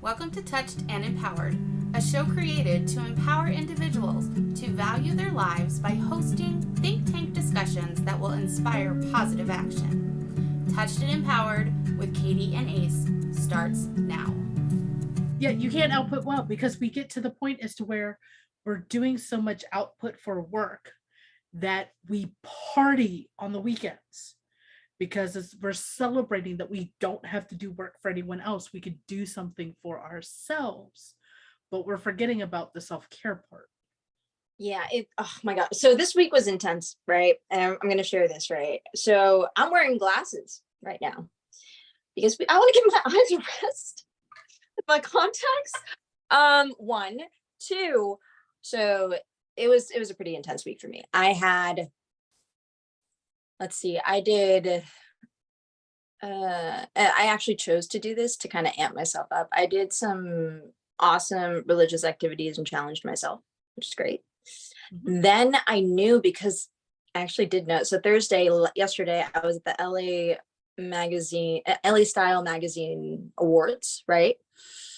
Welcome to Touched and Empowered, a show created to empower individuals to value their lives by hosting think tank discussions that will inspire positive action. Touched and Empowered with Katie and Ace starts now. Yeah, you can't output well because we get to the point as to where we're doing so much output for work that we party on the weekends because we're celebrating that we don't have to do work for anyone else. We could do something for ourselves, but we're forgetting about the self-care part. Yeah, oh my God. So this week was intense, right? And I'm going to share this, right? So I'm wearing glasses right now because I want to give my eyes a rest. My contacts. One, two. So it was a pretty intense week for me. I actually chose to do this to kind of amp myself up. I did some awesome religious activities and challenged myself, which is great. Mm-hmm. Then I knew, because I actually did know. So yesterday, I was at the LA Style Magazine Awards, right?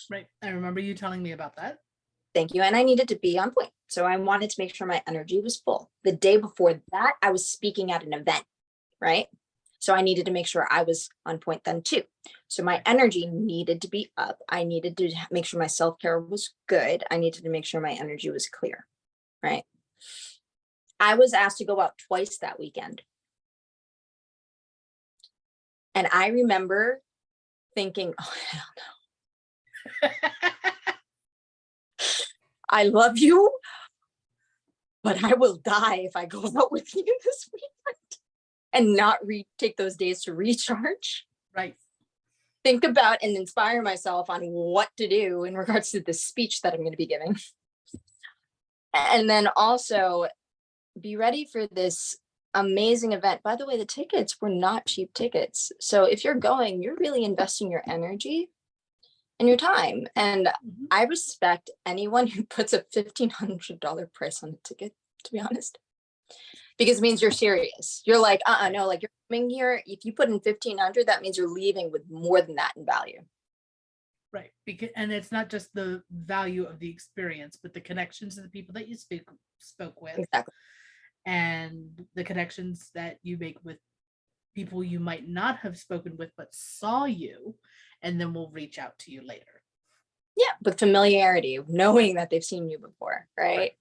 Right. I remember you telling me about that. Thank you. And I needed to be on point. So I wanted to make sure my energy was full. The day before that, I was speaking at an event, right? So I needed to make sure I was on point then too. So my energy needed to be up. I needed to make sure my self-care was good. I needed to make sure my energy was clear, right? I was asked to go out twice that weekend. And I remember thinking, oh, hell no. I love you, but I will die if I go out with you this weekend and not take those days to recharge. Right. Think about and inspire myself on what to do in regards to the speech that I'm going to be giving. And then also be ready for this amazing event. By the way, the tickets were not cheap tickets. So if you're going, you're really investing your energy and your time. And I respect anyone who puts a $1,500 price on a ticket, to be honest, because it means you're serious. You're like, no, like you're coming here. If you put in $1,500, that means you're leaving with more than that in value. Right. And it's not just the value of the experience, but the connections to the people that you spoke with. Exactly. And the connections that you make with people you might not have spoken with, but saw you, and then will reach out to you later. Yeah, with familiarity, knowing that they've seen you before, right?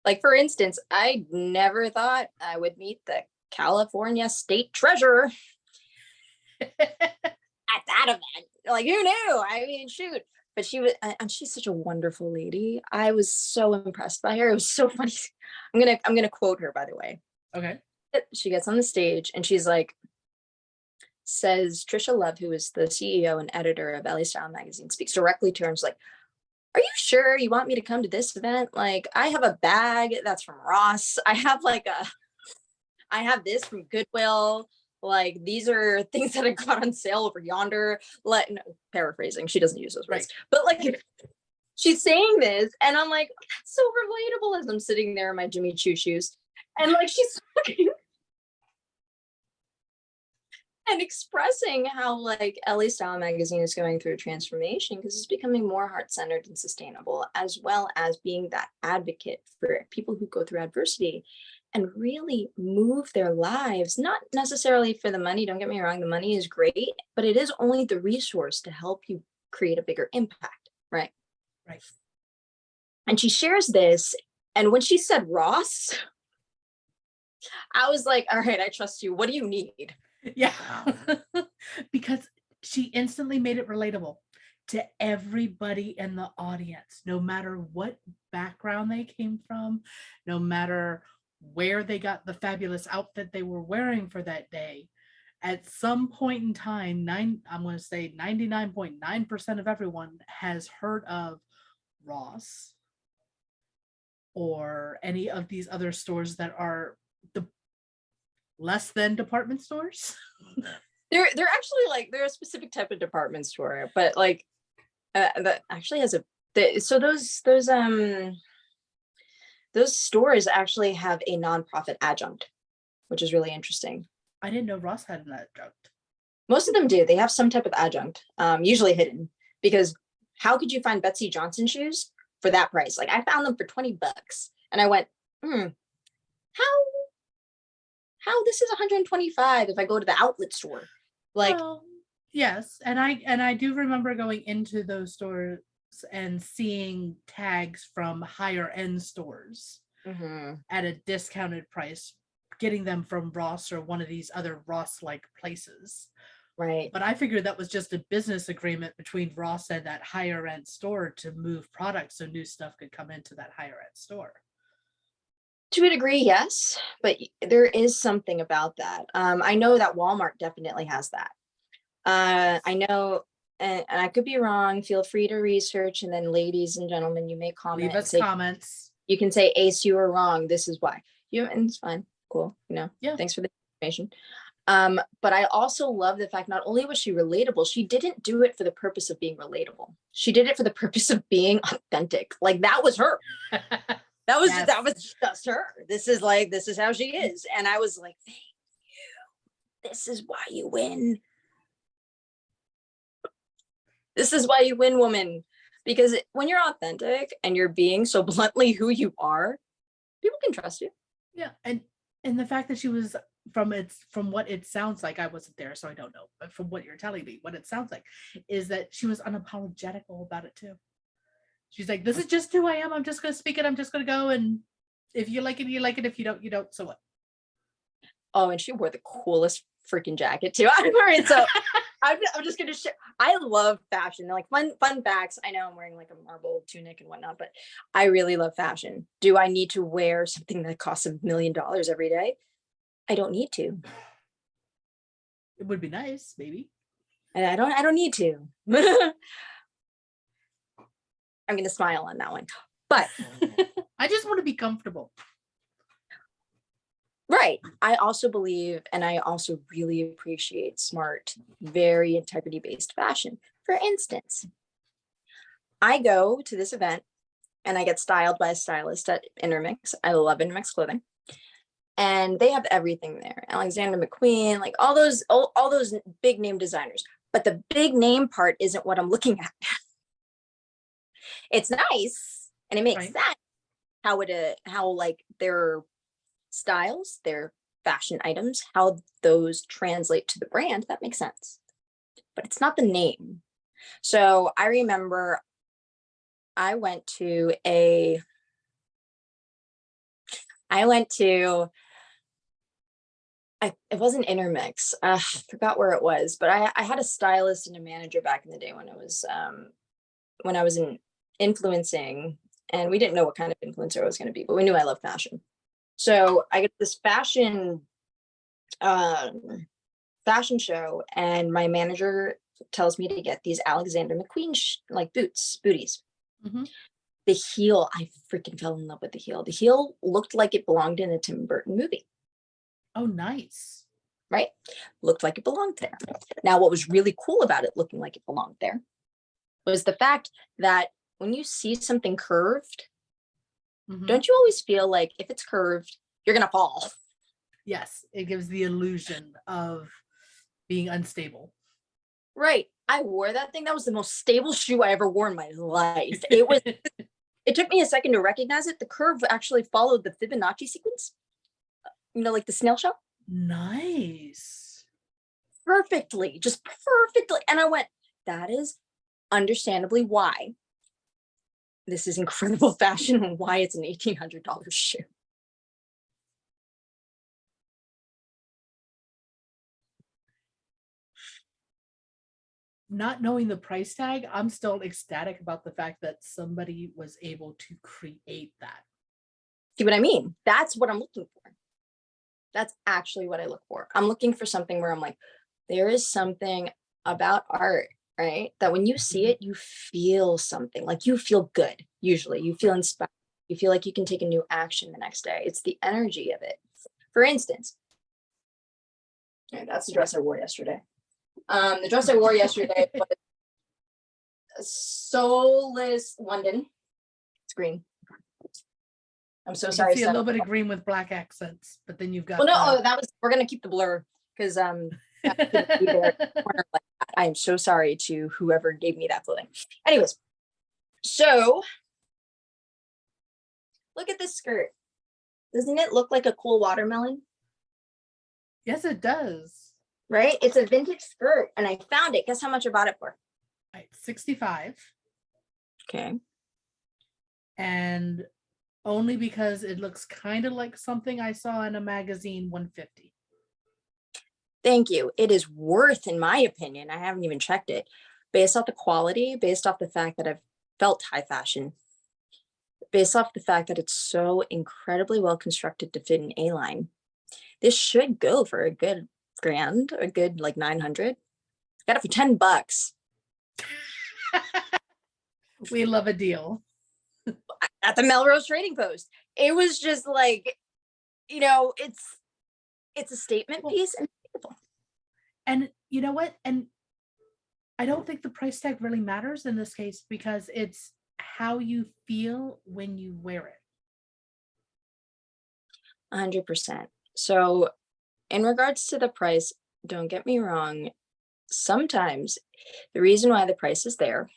Like, for instance, I never thought I would meet the California state treasurer at that event. Like, who knew? I mean, shoot. But she's such a wonderful lady. I was so impressed by her. It was so funny. I'm gonna quote her, by the way. Okay. She gets on the stage and she's like, says Trisha Love, who is the CEO and editor of Elissa Style Magazine, speaks directly to her and she's like, are you sure you want me to come to this event? Like, I have a bag that's from Ross. I have this from Goodwill. Like, these are things that I got on sale over yonder. Like, no, paraphrasing, she doesn't use those words. Right. But like, she's saying this and I'm like, that's so relatable as I'm sitting there in my Jimmy Choo shoes. And like, she's talking and expressing how like LA Style Magazine is going through a transformation because it's becoming more heart-centered and sustainable, as well as being that advocate for people who go through adversity and really move their lives, not necessarily for the money. Don't get me wrong, the money is great, but it is only the resource to help you create a bigger impact, right? Right. And she shares this, and when she said Ross, I was like, all right, I trust you. What do you need? Yeah. Because she instantly made it relatable to everybody in the audience, no matter what background they came from, no matter where they got the fabulous outfit they were wearing for that day. At some point in time, I'm going to say 99.9% of everyone has heard of Ross or any of these other stores that are the less than department stores. They're actually like, they're a specific type of department store, but like that actually has so those stores actually have a nonprofit adjunct, which is really interesting. I didn't know Ross had an adjunct. Most of them do. They have some type of adjunct, usually hidden, because how could you find Betsy Johnson shoes for that price? Like I found them for $20 and I went, how this is 125 if I go to the outlet store. Like, well, yes. And I do remember going into those stores and seeing tags from higher end stores at a discounted price, getting them from Ross or one of these other Ross-like places. right. But I figured that was just a business agreement between Ross and that higher end store to move products so new stuff could come into that higher end store. To a degree, yes, but there is something about that. I know that Walmart definitely has that. I know, and I could be wrong. Feel free to research, and then, ladies and gentlemen, you may comment. Leave us say, comments. You can say, Ace, you were wrong. This is why. And it's fine. Cool. Yeah. Thanks for the information. But I also love the fact not only was she relatable, she didn't do it for the purpose of being relatable. She did it for the purpose of being authentic. Like that was her. That was just her. This is how she is. And I was like, thank you. This is why you win. This is why you win, woman. Because when you're authentic and you're being so bluntly who you are, people can trust you. Yeah. And the fact that she was from what it sounds like, I wasn't there, so I don't know. But from what you're telling me, what it sounds like is that she was unapologetical about it too. She's like, this is just who I am. I'm just going to speak it. I'm just going to go. And if you like it, you like it. If you don't, you don't. So what? Oh, and she wore the coolest freaking jacket too. I'm wearing so I'm just going to share. I love fashion. Like fun facts. I know I'm wearing like a marble tunic and whatnot, but I really love fashion. Do I need to wear something that costs $1 million every day? I don't need to. It would be nice, maybe. And I don't need to. I'm going to smile on that one. But I just want to be comfortable. Right. I also believe, and I also really appreciate smart, very integrity-based fashion. For instance, I go to this event and I get styled by a stylist at Intermix. I love Intermix clothing. And they have everything there. Alexander McQueen, like all those big name designers. But the big name part isn't what I'm looking at. It's nice and it makes sense how like their styles, their fashion items, how those translate to the brand. That makes sense. But it's not the name. So I remember I went to it wasn't Intermix. I forgot where it was, but I had a stylist and a manager back in the day when I was in influencing, and we didn't know what kind of influencer I was going to be, but we knew I loved fashion. So I get this fashion show, and my manager tells me to get these Alexander McQueen like booties. Mm-hmm. The heel, I freaking fell in love with the heel. The heel looked like it belonged in a Tim Burton movie. Oh, nice. Right? Looked like it belonged there. Now, what was really cool about it looking like it belonged there was the fact that when you see something curved, don't you always feel like if it's curved, you're going to fall? Yes, it gives the illusion of being unstable. Right. I wore that thing. That was the most stable shoe I ever wore in my life. It took me a second to recognize it. The curve actually followed the Fibonacci sequence. Like the snail shell. Nice. Perfectly. Just perfectly. And I went, that is understandably why this is incredible fashion and why it's an $1,800 shoe. Not knowing the price tag, I'm still ecstatic about the fact that somebody was able to create that. See what I mean? That's what I'm looking for. That's actually what I look for. I'm looking for something where I'm like, there is something about art, right? That when you see it, you feel something, like you feel good. Usually you feel inspired. You feel like you can take a new action the next day. It's the energy of it. For instance, that's the dress I wore yesterday. The dress I wore yesterday was Soulless London. It's green. I'm so sorry. See a little bit of green with black accents, but then you've got. Well, no, we're gonna keep the blur because I am so sorry to whoever gave me that clothing. Anyways, So look at this skirt. Doesn't it look like a cool watermelon? Yes, it does. Right? It's a vintage skirt and I found it. Guess how much I bought it for? Right, 65. Okay. And only because it looks kind of like something I saw in a magazine, 150. Thank you. It is worth, in my opinion, I haven't even checked it, based off the quality, based off the fact that I've felt high fashion, based off the fact that it's so incredibly well constructed to fit an A-line. This should go for a good grand, a good like 900. Got it for $10 We love a deal. at the Melrose Trading Post. It was just like, you know, it's a statement piece and beautiful. And you know what? And I don't think the price tag really matters in this case because it's how you feel when you wear it. 100%. So in regards to the price, don't get me wrong. Sometimes the reason why the price is there,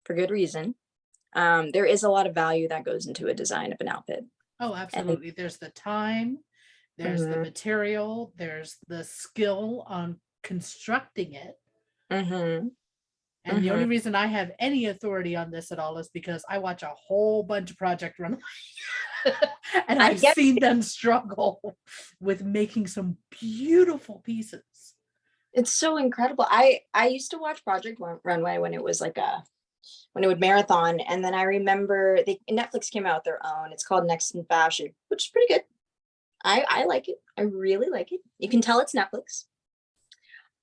for good reason, there is a lot of value that goes into a design of an outfit. Oh, absolutely. There's the time, there's the material, there's the skill on constructing it. And the only reason I have any authority on this at all is because I watch a whole bunch of Project Runway. And I've seen them struggle with making some beautiful pieces. It's so incredible. I used to watch Project Runway when it was like when it would marathon, and then I remember Netflix came out with their own. It's called Next in Fashion, which is pretty good. I like it. I really like it. You can tell it's Netflix.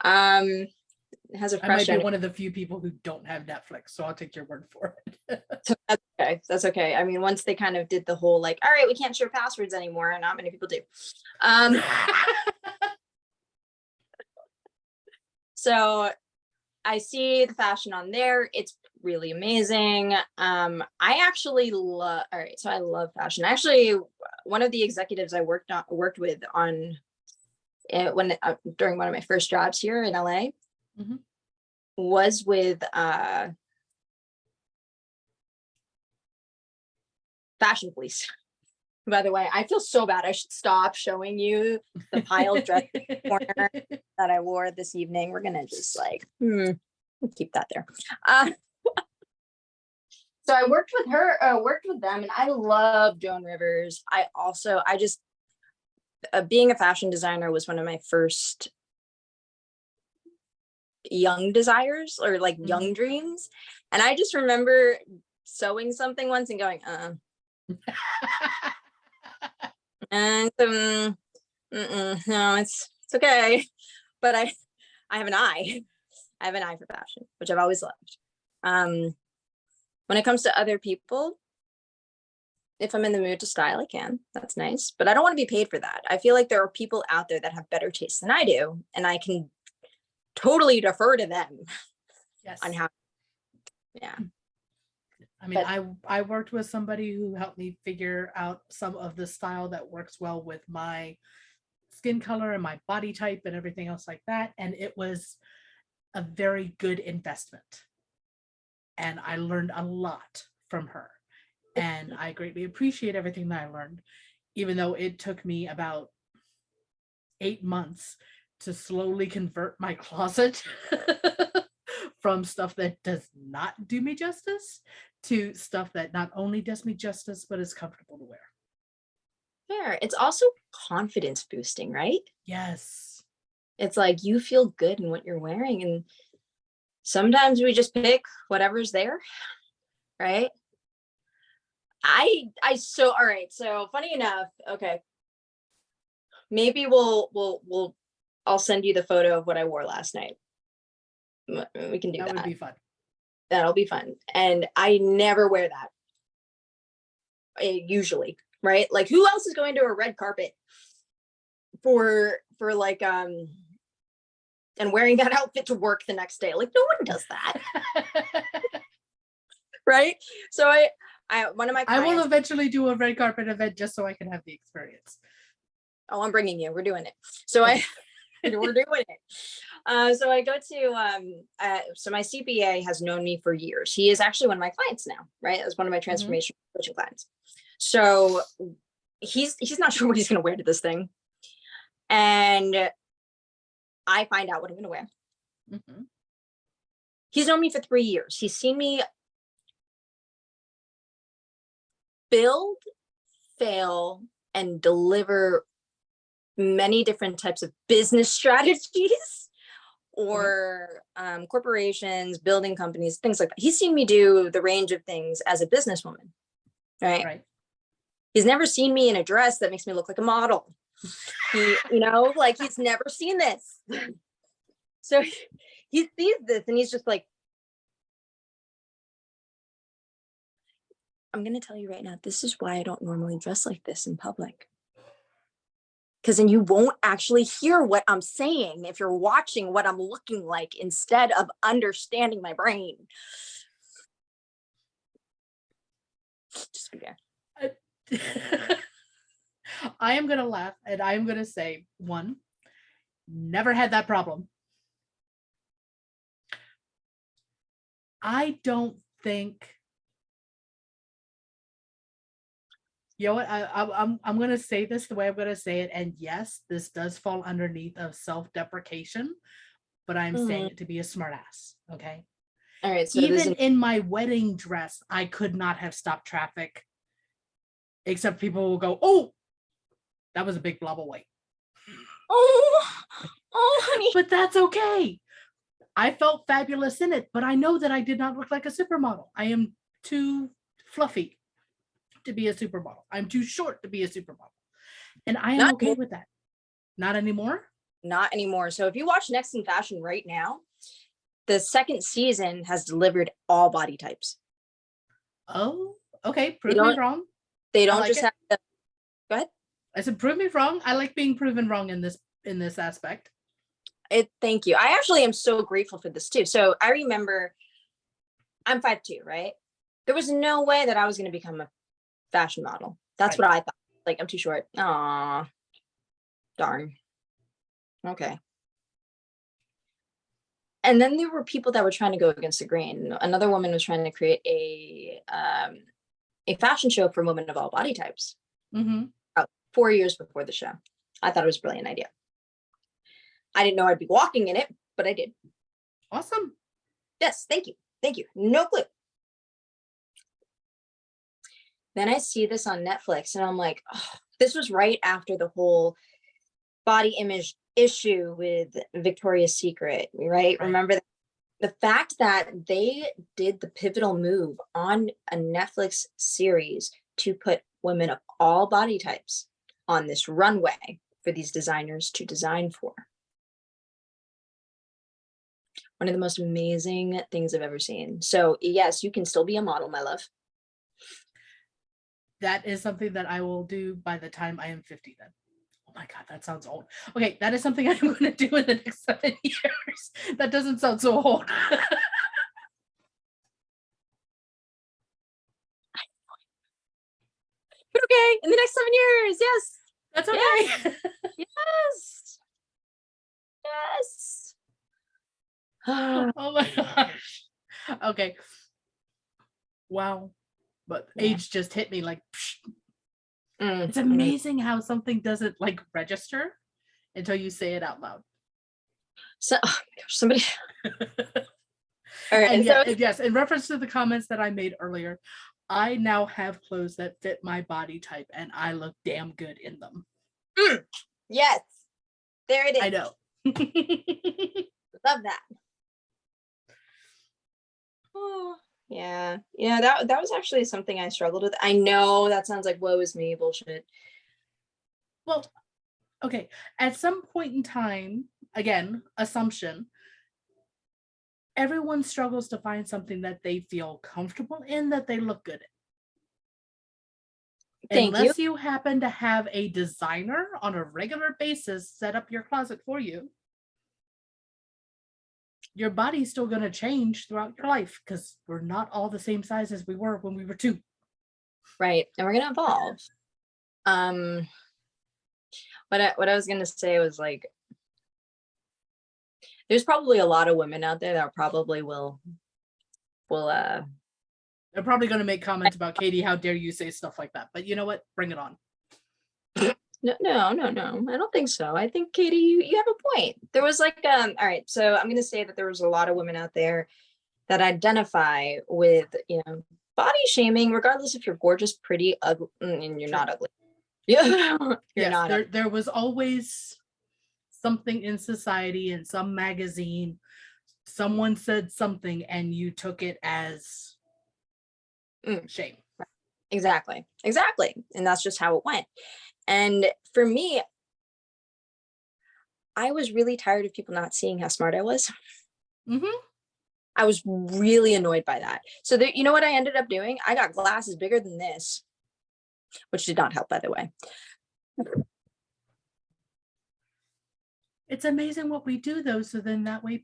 It has a fresh. I might be one of the few people who don't have Netflix, so I'll take your word for it. So that's okay. That's okay. I mean, once they kind of did the whole like, all right, we can't share passwords anymore, and not many people do. So I see the fashion on there. It's really amazing. I actually love. All right, so I love fashion. Actually, one of the executives I worked with on it during one of my first jobs here in LA was with Fashion Police. By the way, I feel so bad. I should stop showing you the piled dress corner that I wore this evening. We're gonna just like keep that there. So I worked with them, and I love Joan Rivers. I just being a fashion designer was one of my first young desires or like young dreams. And I just remember sewing something once and going, and no, it's okay. But I have an eye. I have an eye for fashion, which I've always loved. When it comes to other people, if I'm in the mood to style, I can. That's nice. But I don't want to be paid for that. I feel like there are people out there that have better taste than I do, and I can totally defer to them. Yes. On how. Yeah. I mean, I worked with somebody who helped me figure out some of the style that works well with my skin color and my body type and everything else like that. And it was a very good investment. And I learned a lot from her. And I greatly appreciate everything that I learned, even though it took me about 8 months to slowly convert my closet from stuff that does not do me justice to stuff that not only does me justice, but is comfortable to wear. Fair. It's also confidence boosting, right? Yes. It's like you feel good in what you're wearing. And sometimes we just pick whatever's there, right? All right. So funny enough, okay. Maybe I'll send you the photo of what I wore last night. We can do that. That would be fun. That'll be fun. And I never wear that. Usually, right? Like who else is going to a red carpet for like and wearing that outfit to work the next day? Like no one does that. Right? So one of my clients, I will eventually do a red carpet event just so I can have the experience. Oh, I'm bringing you. We're doing it. So okay. We're doing it. So I go to, so my CPA has known me for years. He is actually one of my clients now, right? As one of my transformation coaching clients. So he's not sure what he's going to wear to this thing. And I find out what I'm going to wear. Mm-hmm. He's known me for 3 years. He's seen me build, fail, and deliver many different types of business strategies or corporations, building companies, things like that. He's seen me do the range of things as a businesswoman, right? He's never seen me in a dress that makes me look like a model. He, like he's never seen this. So he sees this and he's just like, I'm going to tell you right now, this is why I don't normally dress like this in public. Because then you won't actually hear what I'm saying if you're watching what I'm looking like instead of understanding my brain. Just be there. I am going to laugh and I'm going to say, one, never had that problem. I don't think, you know what, I'm going to say this the way I'm going to say it. And yes, this does fall underneath of self-deprecation, but I'm saying it to be a smartass. Okay. All right. So even in my wedding dress, I could not have stopped traffic, except people will go, oh, that was a big blob of white. Oh, honey. But that's okay. I felt fabulous in it, but I know that I did not look like a supermodel. I am too fluffy to be a supermodel. I'm too short to be a supermodel. And I am okay with that. Not anymore? Not anymore. So if you watch Next in Fashion right now, the second season has delivered all body types. Oh, okay. Prove me wrong. They don't just have the, go ahead. I said, prove me wrong. I like being proven wrong in this aspect. Thank you. I actually am so grateful for this too. So I remember I'm 5'2", right? There was no way that I was going to become a fashion model. That's what I thought. Like, I'm too short. Aw, darn. Okay. And then there were people that were trying to go against the grain. Another woman was trying to create a fashion show for women of all body types. About 4 years before the show. I thought it was a brilliant idea. I didn't know I'd be walking in it, but I did. Awesome. Yes, thank you. Thank you. No clue. Then I see this on Netflix and I'm like, oh, this was right after the whole body image issue with Victoria's Secret, right? Remember the fact that they did the pivotal move on a Netflix series to put women of all body types on this runway for these designers to design for. One of the most amazing things I've ever seen. So yes, you can still be a model, my love. That is something that I will do by the time I am 50 then. Oh my God, that sounds old. Okay, that is something I'm going to do in the next 7 years. That doesn't sound so old. But okay, in the next 7 years, yes. That's okay. Yes. Yes. Oh my gosh. Okay. Wow. But age just hit me like, it's amazing how something doesn't like register until you say it out loud. So, oh my gosh, somebody. All right. And yes, in reference to the comments that I made earlier, I now have clothes that fit my body type and I look damn good in them. Yes. There it is. I know. Love that. Oh, yeah. Yeah, that was actually something I struggled with. I know that sounds like woe is me bullshit. Well, okay. At some point in time, again, assumption, everyone struggles to find something that they feel comfortable in, that they look good in. Unless you happen to have a designer on a regular basis set up your closet for you, your body's still going to change throughout your life because we're not all the same size as we were when we were 2. Right. And we're going to evolve. What I was going to say was like, There's probably a lot of women out there that probably will They're probably going to make comments about Katie. How dare you say stuff like that? But you know what? Bring it on. no, I don't think so. I think, Katie, you have a point. There was like all right, so I'm gonna say that there was a lot of women out there that identify with, you know, body shaming, regardless if you're gorgeous, pretty, ugly, and you're not ugly. Yeah. You're not ugly. There was always something in society, in some magazine, someone said something and you took it as shame. Exactly. And that's just how it went. And for me, I was really tired of people not seeing how smart I was. I was really annoyed by that. So you know what I ended up doing? I got glasses bigger than this, which did not help, by the way. It's amazing what we do, though, so then that way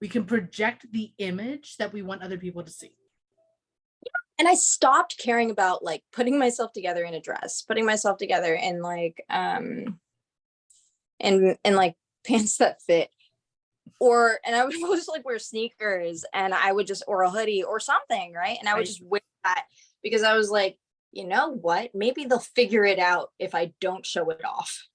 we can project the image that we want other people to see. And I stopped caring about like putting myself together in a dress, putting myself together in like and like pants that fit, and I would just like wear sneakers, and I would just, or a hoodie or something, right? And I would just wear that because I was like, you know what? Maybe they'll figure it out if I don't show it off.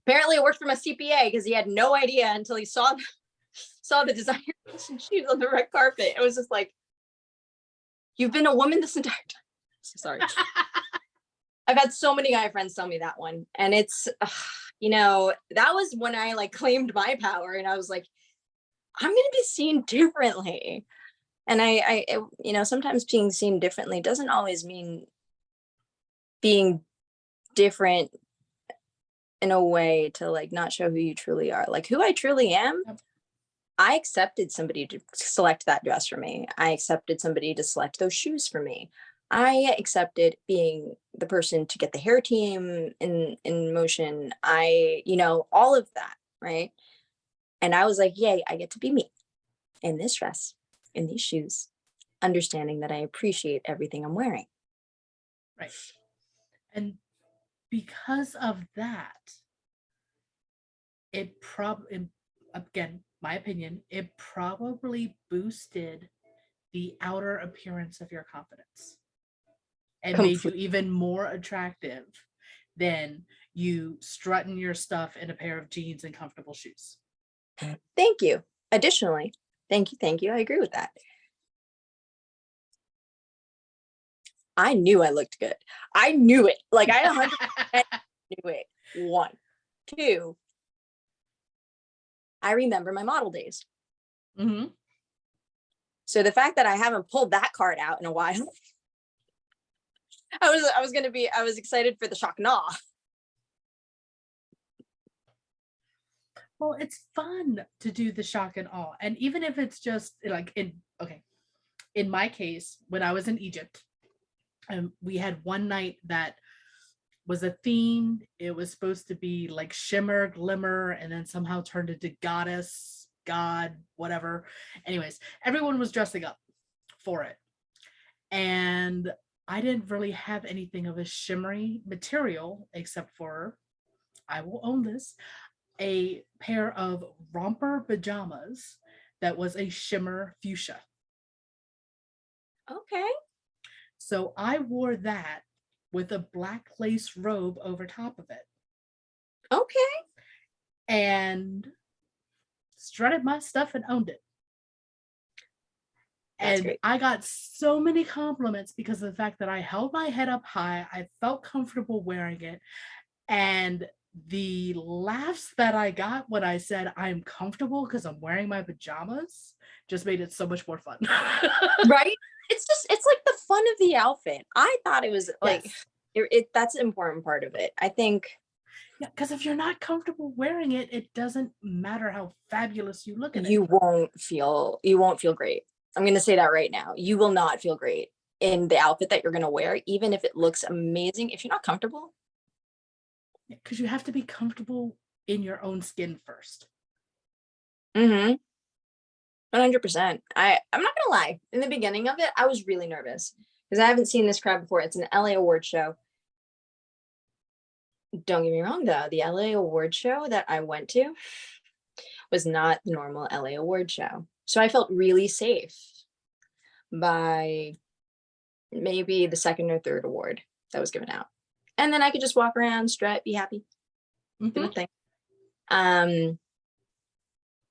Apparently it worked for my CPA because he had no idea until he saw the designer shoes on the red carpet. It was just like, you've been a woman this entire time. So sorry. I've had so many guy friends tell me that one. And it's, you know, that was when I like claimed my power and I was like, I'm going to be seen differently. And I, you know, sometimes being seen differently doesn't always mean being different in a way to like not show who you truly are. Like who I truly am. I accepted somebody to select that dress for me. I accepted somebody to select those shoes for me. I accepted being the person to get the hair team in motion. You know, all of that, right? And I was like, yay, I get to be me in this dress, in these shoes, understanding that I appreciate everything I'm wearing. Right. And because of that, it probably, again, my opinion, it probably boosted the outer appearance of your confidence and made you even more attractive than you strutting your stuff in a pair of jeans and comfortable shoes. Thank you. Additionally, thank you. I agree with that. I knew I looked good. I knew it. Like I 100% knew it. 1, 2. I remember my model days. So the fact that I haven't pulled that card out in a while, I was excited for the shock and awe. Well, it's fun to do the shock and awe. And even if it's just like in my case, when I was in Egypt, we had one night that was a theme. It was supposed to be like shimmer, glimmer, and then somehow turned into goddess, god, whatever. Anyways, everyone was dressing up for it. And I didn't really have anything of a shimmery material except for, I will own this, a pair of romper pajamas that was a shimmer fuchsia. Okay. So I wore that with a black lace robe over top of it. Okay. And strutted my stuff and owned it. That's and great. I got so many compliments because of the fact that I held my head up high. I felt comfortable wearing it. And the laughs that I got when I said I'm comfortable because I'm wearing my pajamas just made it so much more fun. Right? It's like the fun of the outfit. I thought it was like, yes. That's an important part of it. I think. Yeah, because if you're not comfortable wearing it, it doesn't matter how fabulous you look in it. You won't feel great. I'm going to say that right now. You will not feel great in the outfit that you're going to wear, even if it looks amazing. If you're not comfortable. Because you have to be comfortable in your own skin first. 100%. I'm not going to lie. In the beginning of it, I was really nervous because I haven't seen this crowd before. It's an LA award show. Don't get me wrong though, the LA award show that I went to was not the normal LA award show. So I felt really safe by maybe the second or third award that was given out. And then I could just walk around, strut, be happy, do my Mhm. thing.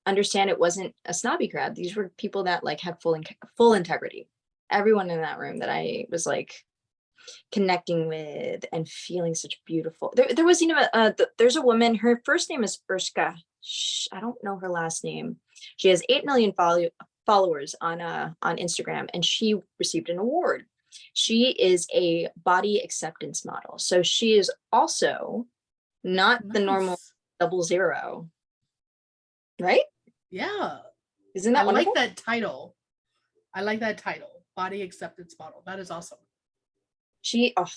Understand it wasn't a snobby crowd. These were people that like have full integrity. Everyone in that room that I was like connecting with and feeling such beautiful. There was, there's a woman, her first name is Urska. I don't know her last name. She has 8 million followers on Instagram, and she received an award. She is a body acceptance model. So she is also not the normal Nice. 00, right? Yeah. Isn't I that wonderful? like that title. I like that title. Body acceptance model. That is awesome. She, oh,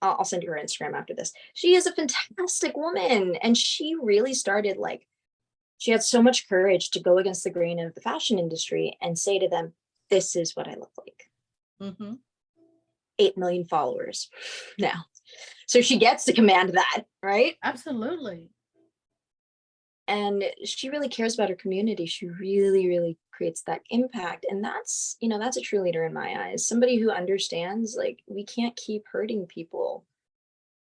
I'll send you her Instagram after this. She is a fantastic woman. And she really started like, she had so much courage to go against the grain of the fashion industry and say to them, this is what I look like. Mm-hmm. 8 million followers now. So she gets to command that, right? Absolutely. And she really cares about her community. She really, really creates that impact. And that's, that's a true leader in my eyes. Somebody who understands like we can't keep hurting people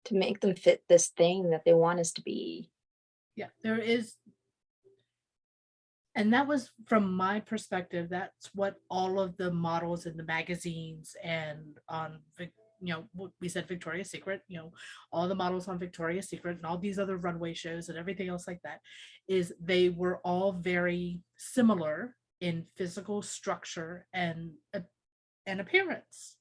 to make them fit this thing that they want us to be. Yeah, there is. And that was from my perspective. That's what all of the models in the magazines and on, what we said Victoria's Secret, all the models on Victoria's Secret and all these other runway shows and everything else like that, is they were all very similar in physical structure and appearance.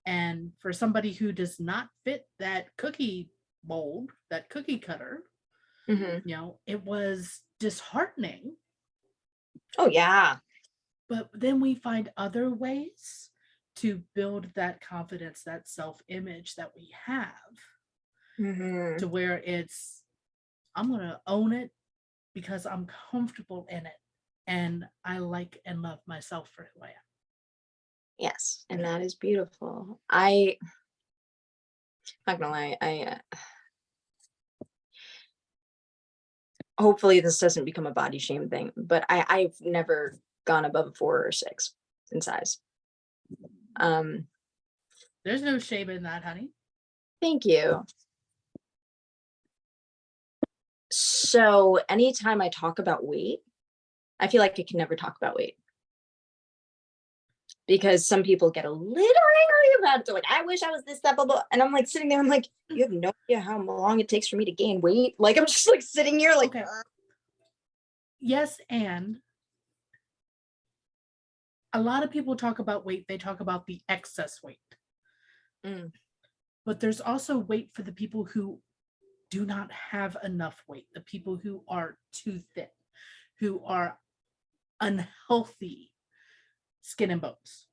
And for somebody who does not fit that cookie mold, that cookie cutter, it was disheartening. Oh, yeah. But then we find other ways to build that confidence, that self-image that we have, to where it's, I'm going to own it because I'm comfortable in it and I like and love myself for who I am. Yes. And that is beautiful. I'm not gonna lie. Hopefully this doesn't become a body shame thing, but I've never gone above a 4 or 6 in size. There's no shame in that, honey. Thank you. So anytime I talk about weight, I feel like I can never talk about weight. Because some people get a little angry about it. They're like, I wish I was this, that, blah, blah. And I'm like sitting there, I'm like, you have no idea how long it takes for me to gain weight. Like, I'm just like sitting here like, okay. Yes, and a lot of people talk about weight, they talk about the excess weight. But there's also weight for the people who do not have enough weight, the people who are too thin, who are unhealthy skin and bones.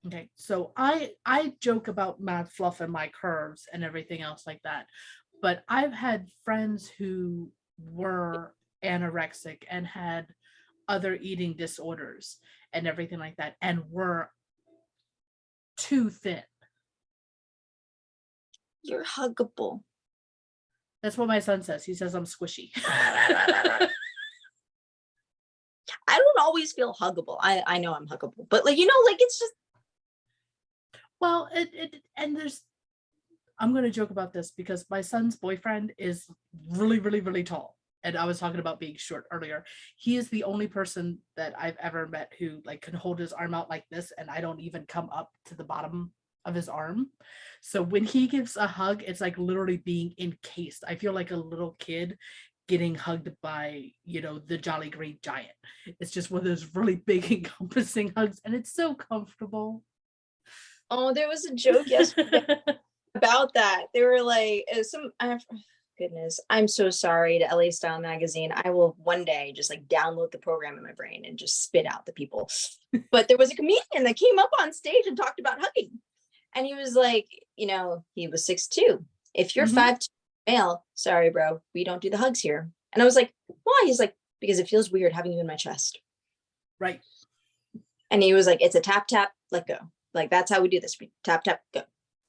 Okay, so I joke about my fluff and my curves and everything else like that, but I've had friends who were anorexic and had other eating disorders and everything like that and were too thin. You're huggable. That's what my son says. He says I'm squishy. I don't always feel huggable. I know I'm huggable, but like, like it's just. Well, and I'm going to joke about this because my son's boyfriend is really, really, really tall. And I was talking about being short earlier. He is the only person that I've ever met who like can hold his arm out like this, and I don't even come up to the bottom of his arm. So when he gives a hug, it's like literally being encased. I feel like a little kid getting hugged by, the Jolly Green Giant. It's just one of those really big encompassing hugs, and it's so comfortable. Oh, there was a joke yesterday about that. They were like, goodness, I'm so sorry to LA Style Magazine. I will one day just like download the program in my brain and just spit out the people. But there was a comedian that came up on stage and talked about hugging. And he was like, he was 6'2". If you're 5'2" male, sorry, bro, we don't do the hugs here. And I was like, why? He's like, because it feels weird having you in my chest. Right. And he was like, it's a tap, tap, let go. Like, that's how we do this. We tap, tap, go.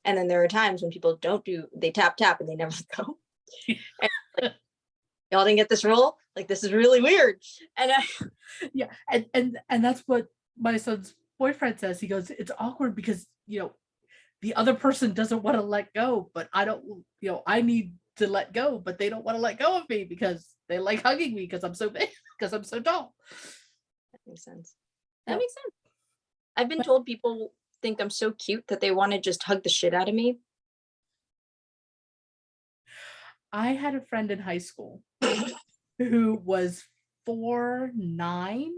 And then there are times when people they tap and they never go. And like, y'all didn't get this role? Like, this is really weird. And yeah, and that's what my son's boyfriend says. He goes, it's awkward because, you know, the other person doesn't want to let go, but I don't, you know, I need to let go, but they don't want to let go of me because they like hugging me because I'm so big, because I'm so tall. That makes sense. That makes sense. I've been told people think I'm so cute that they want to just hug the shit out of me. I had a friend in high school who was 4'9".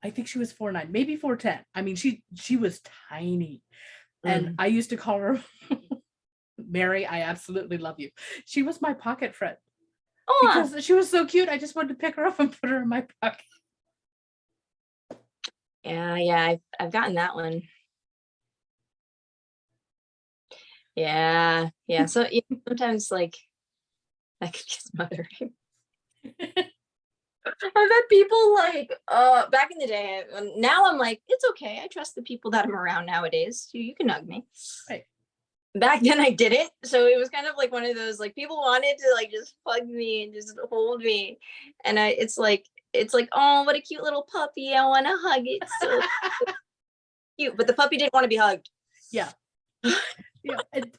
I think she was 4'9", maybe 4'10". I mean, she was tiny. And I used to call her Mary, I absolutely love you. She was my pocket friend. Because she was so cute. I just wanted to pick her up and put her in my pocket. Yeah, I've gotten that one. Yeah. So sometimes like that could get smothering. I've had people like back in the day. Now I'm like, it's okay. I trust the people that I'm around nowadays. You can hug me. Right. Back then I didn't, so it was kind of like one of those like people wanted to like just hug me and just hold me, and it's like, oh, what a cute little puppy, I want to hug it, so cute. But the puppy didn't want to be hugged. Yeah. And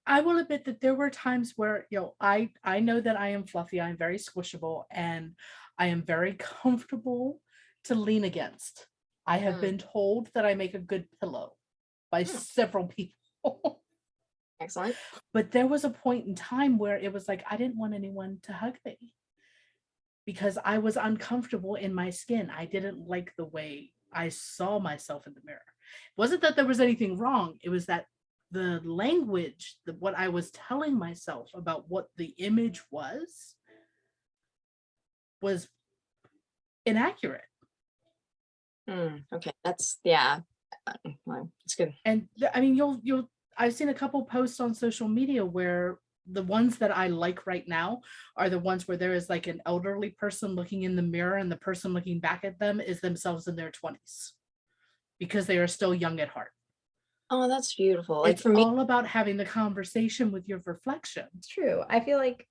I will admit that there were times where, you know, I know that I am fluffy, I'm very squishable, and I am very comfortable to lean against. I have been told that I make a good pillow by several people. Excellent. But there was a point in time where it was like I didn't want anyone to hug me because I was uncomfortable in my skin. I didn't like the way I saw myself in the mirror. It wasn't that there was anything wrong. It was that the language, what I was telling myself about what the image was inaccurate. Okay, that's it's good. And I mean, you'll I've seen a couple posts on social media where the ones that I like right now are the ones where there is like an elderly person looking in the mirror and the person looking back at them is themselves in their 20s because they are still young at heart. Oh, that's beautiful. Like, it's for me, all about having the conversation with your reflection. It's true. I feel like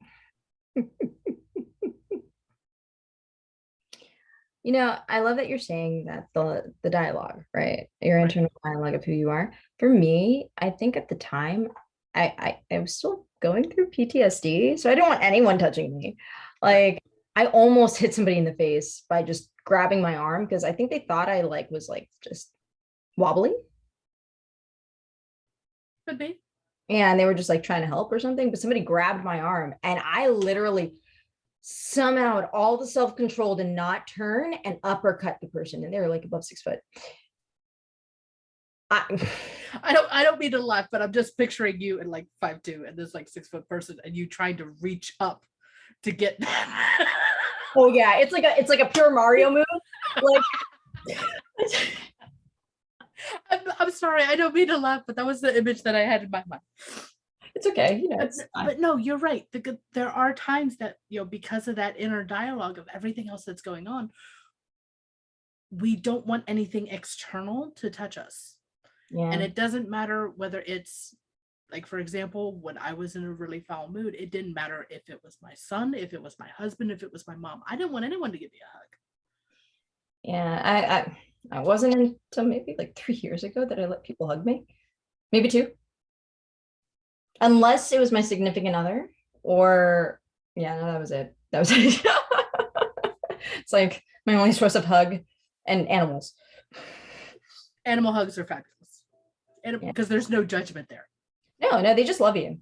you know, I love that you're saying that the dialogue, right? Your internal dialogue of who you are. For me, I think at the time, I was still going through PTSD, so I didn't want anyone touching me. Like, I almost hit somebody in the face by just grabbing my arm because I think they thought I was just wobbly. Could be. And they were just like trying to help or something, but somebody grabbed my arm and I literally somehow had all the self-control to not turn and uppercut the person, and they were like above 6 foot. I don't mean to laugh, but I'm just picturing you in like 5'2" and this like 6 foot person and you trying to reach up to get oh yeah, it's like a pure Mario move. Like I'm sorry, I don't mean to laugh, but that was the image that I had in my mind. It's okay, you know. But no, you're right. There are times that, you know, because of that inner dialogue of everything else that's going on, we don't want anything external to touch us. Yeah. And it doesn't matter whether it's like, for example, when I was in a really foul mood, it didn't matter if it was my son, if it was my husband, if it was my mom. I didn't want anyone to give me a hug. Yeah, I wasn't until maybe like 3 years ago that I let people hug me. Maybe 2. Unless it was my significant other, or no, that was it. It's like my only source of hug, and animals. Animal hugs are fabulous. Because there's no judgment there. No, they just love you.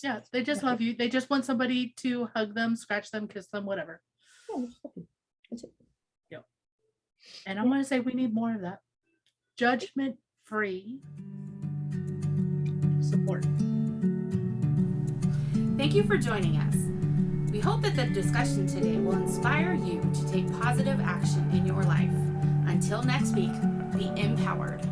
Yeah, they just love you. They just want somebody to hug them, scratch them, kiss them, whatever. That's it. Yep. And I'm going to say we need more of that. Judgment-free support. Thank you for joining us. We hope that the discussion today will inspire you to take positive action in your life. Until next week, be empowered.